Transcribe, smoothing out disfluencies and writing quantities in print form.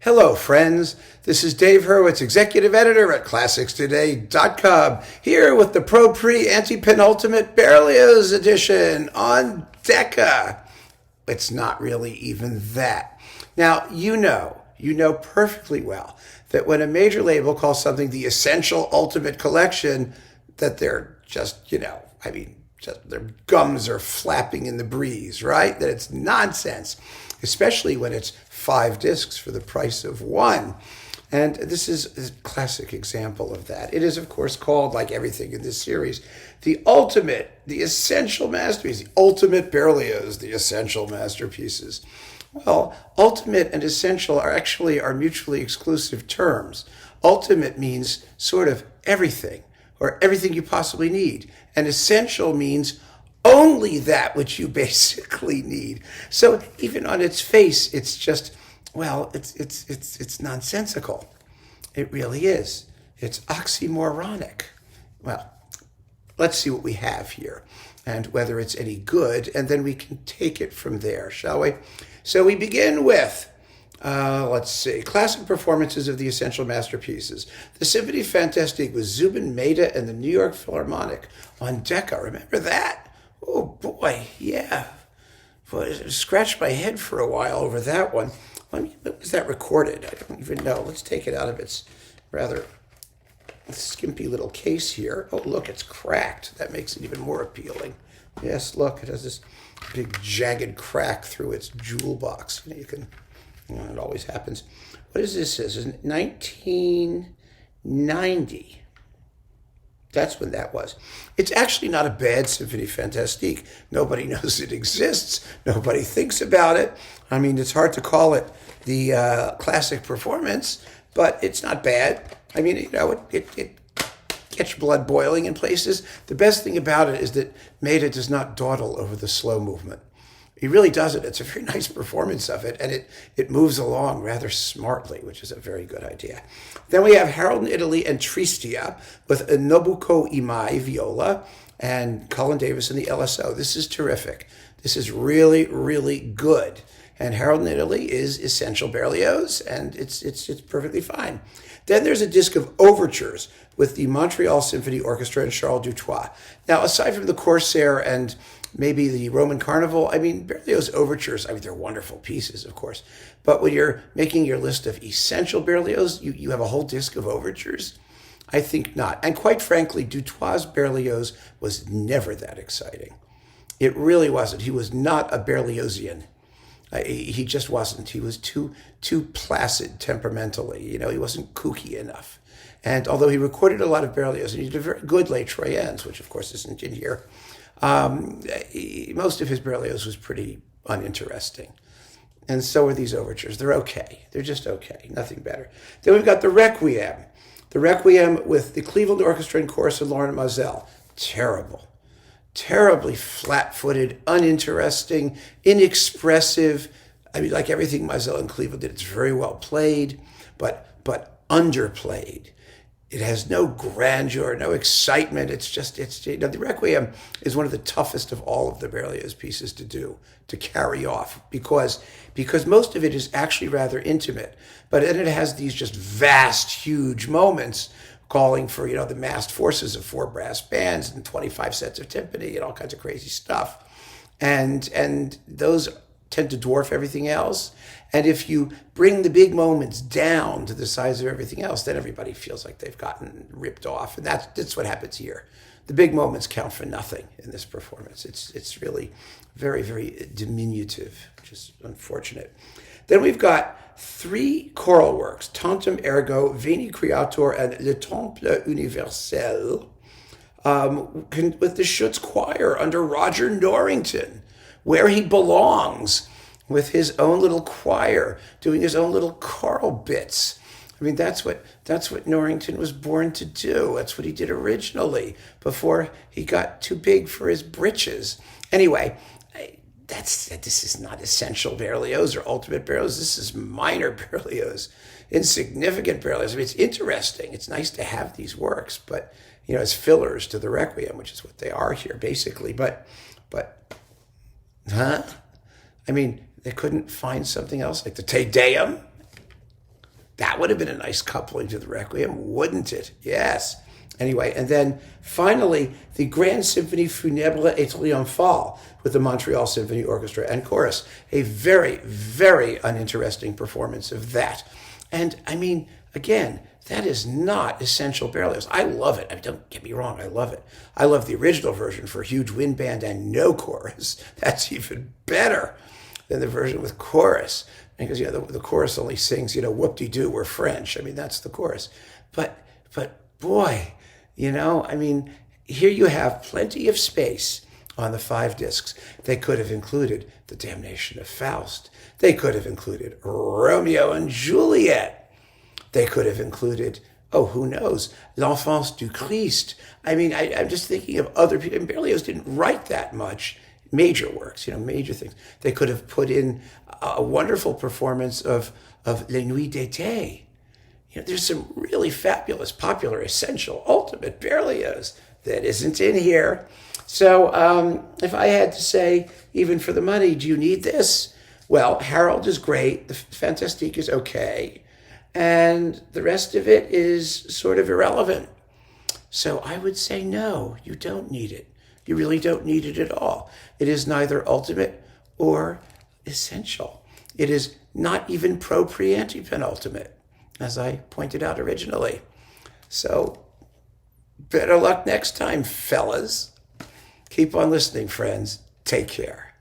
Hello, friends. This is Dave Hurwitz, executive editor at ClassicsToday.com, here with the Propreantepenultimate Berlioz edition on Decca. It's not really even that. Now, you know perfectly well that when a major label calls something the Essential Ultimate Collection, that they're just, their gums are flapping in the breeze, right? That it's nonsense, especially when it's 5 discs for the price of 1. And this is a classic example of that. It is, of course, called, like everything in this series, the ultimate, the essential masterpiece, the ultimate Berlioz, the essential masterpieces. Well, ultimate and essential are mutually exclusive terms. Ultimate means sort of everything, or everything you possibly need. And essential means only that which you basically need. So even on its face, it's just, it's nonsensical. It really is. It's oxymoronic. Well, let's see what we have here and whether it's any good, and then we can take it from there, shall we? So we begin with, classic performances of the essential masterpieces. The Symphonie fantastique with Zubin Mehta and the New York Philharmonic on Decca. Remember that? Oh boy, yeah. Boy, I scratched my head for a while over that one. When was that recorded? I don't even know. Let's take it out of its rather skimpy little case here. Oh, look, it's cracked. That makes it even more appealing. Yes, look, it has this big jagged crack through its jewel box. It always happens. What is this? Is it 1990? That's when that was. It's actually not a bad Symphonie fantastique. Nobody knows it exists. Nobody thinks about it. I mean, it's hard to call it the classic performance, but it's not bad. I mean, it gets your blood boiling in places. The best thing about it is that Mehta does not dawdle over the slow movement. He really doesn't. It's a very nice performance of it, and it moves along rather smartly, which is a very good idea. Then we have Harold in Italy and Tristia with Nobuko Imai viola and Colin Davis in the LSO. This is terrific. This is really, really good. And Harold in Italy is essential Berlioz, and it's perfectly fine. Then there's a disc of overtures with the Montreal Symphony Orchestra and Charles Dutoit. Now, aside from the Corsair and maybe the Roman Carnival, Berlioz overtures, they're wonderful pieces, of course. But when you're making your list of essential Berlioz, you have a whole disc of overtures? I think not. And quite frankly, Dutoit's Berlioz was never that exciting. It really wasn't. He was not a Berliozian. He just wasn't. He was too placid temperamentally. He wasn't kooky enough. And although he recorded a lot of Berlioz, and he did a very good Les Troyens, which of course isn't in here, most of his Berlioz was pretty uninteresting. And so are these overtures. They're okay. They're just okay. Nothing better. Then we've got the Requiem. The Requiem with the Cleveland Orchestra and Chorus and Laurent Mazel. Terrible. Terribly flat-footed, uninteresting, inexpressive. Like everything Mazel and Cleveland did, it's very well played, but underplayed. It has no grandeur, no excitement. The Requiem is one of the toughest of all of the Berlioz pieces to do, to carry off, because most of it is actually rather intimate. But then it has these just vast, huge moments calling for, the massed forces of 4 brass bands and 25 sets of timpani and all kinds of crazy stuff. And those tend to dwarf everything else. And if you bring the big moments down to the size of everything else, then everybody feels like they've gotten ripped off. And that's what happens here. The big moments count for nothing in this performance. It's really very, very diminutive, which is unfortunate. Then we've got 3 choral works, Tantum Ergo, Veni Creator, and Le Temple Universel, with the Schutz Choir under Roger Norrington, where he belongs, with his own little choir, doing his own little choral bits. That's what Norrington was born to do. That's what he did originally, before he got too big for his britches. Anyway, this is not essential Berlioz or ultimate Berlioz. This is minor Berlioz, insignificant Berlioz. It's interesting. It's nice to have these works, but as fillers to the Requiem, which is what they are here, basically. But they couldn't find something else like the Te Deum. That would have been a nice coupling to the Requiem, wouldn't it? Yes. Anyway, and then finally, the Grand Symphonie Funèbre et Triomphale with the Montreal Symphony Orchestra and Chorus. A very, very uninteresting performance of that. And I mean, again, that is not essential Berlioz. I love it. I mean, don't get me wrong, I love it. I love the original version for huge wind band and no chorus. That's even better than the version with chorus. Because, the chorus only sings, whoop-de-doo, we're French. I mean, that's the chorus. But boy, here you have plenty of space on the 5 discs. They could have included The Damnation of Faust. They could have included Romeo and Juliet. They could have included, who knows, L'Enfance du Christ. I mean, I'm just thinking of other people. And Berlioz didn't write that much major works, major things. They could have put in a wonderful performance of Les Nuits d'été. There's some really fabulous, popular, essential, ultimate Berlioz that isn't in here. So if I had to say, even for the money, do you need this? Well, Harold is great. The Fantastique is okay. And the rest of it is sort of irrelevant. So I would say, no, you don't need it. You really don't need it at all. It is neither ultimate or essential. It is not even Propreantepenultimate, as I pointed out originally. So better luck next time, fellas. Keep on listening, friends. Take care.